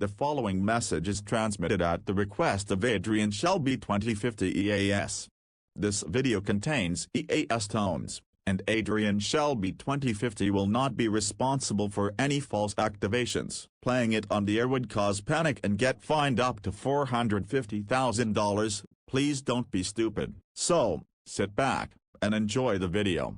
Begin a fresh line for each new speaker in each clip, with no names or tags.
The following message is transmitted at the request of Adrian Shelby 2050 EAS. This video contains EAS tones, and Adrian Shelby 2050 will not be responsible for any false activations. Playing it on the air would cause panic and get fined up to $450,000. Please don't be stupid. So, sit back and enjoy the video.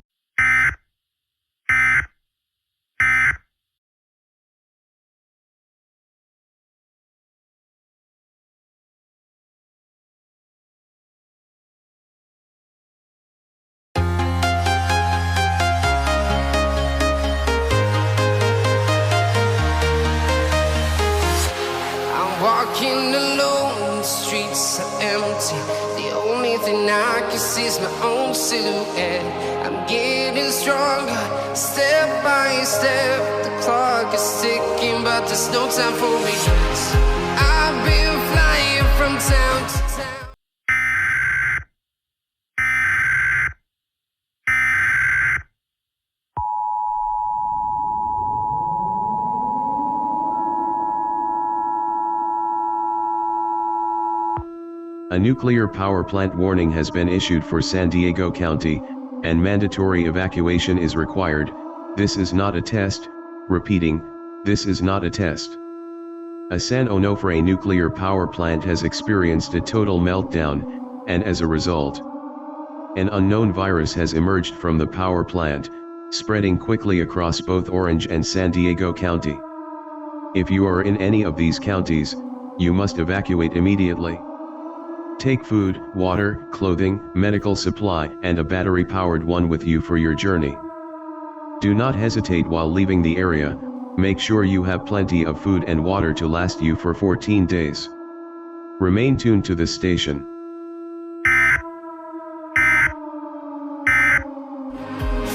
Walking alone, the streets are empty. The only thing I can see is my own silhouette. I'm getting stronger, step by step. The clock is ticking, but there's no time for regrets. I've been flying from town to town.
A nuclear power plant warning has been issued for San Diego County, and mandatory evacuation is required. This is not a test. Repeating, this is not a test. A San Onofre nuclear power plant has experienced a total meltdown, and as a result, an unknown virus has emerged from the power plant, spreading quickly across both Orange and San Diego County. If you are in any of these counties, you must evacuate immediately. Take food, water, clothing, medical supply, and a battery-powered one with you for your journey. Do not hesitate while leaving the area. Make sure you have plenty of food and water to last you for 14 days. Remain tuned to this station.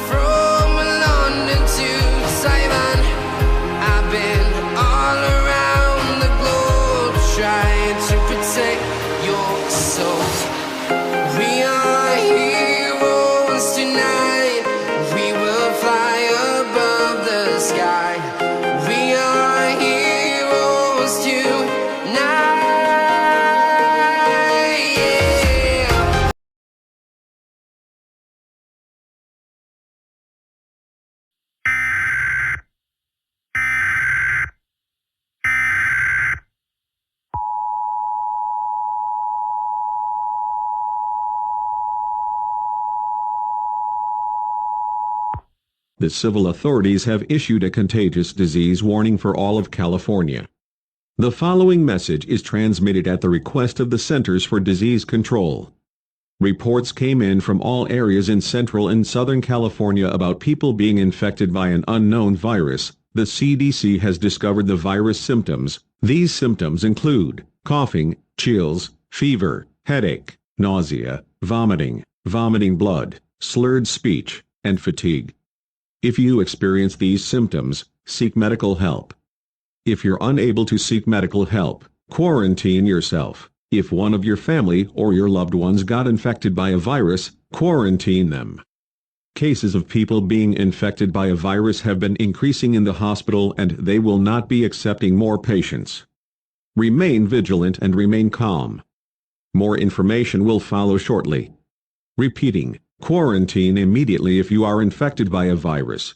From London to Taiwan, I've been all around the globe trying to protect your soul. We are heroes tonight. We will fly above the sky. We are heroes tonight. Yeah.
The civil authorities have issued a contagious disease warning for all of California. The following message is transmitted at the request of the Centers for Disease Control. Reports came in from all areas in Central and Southern California about people being infected by an unknown virus. The CDC has discovered the virus symptoms. These symptoms include coughing, chills, fever, headache, nausea, vomiting blood, slurred speech, and fatigue. If you experience these symptoms, seek medical help. If you're unable to seek medical help, quarantine yourself. If one of your family or your loved ones got infected by a virus, quarantine them. Cases of people being infected by a virus have been increasing in the hospital, and they will not be accepting more patients. Remain vigilant and remain calm. More information will follow shortly. Repeating, quarantine immediately if you are infected by a virus.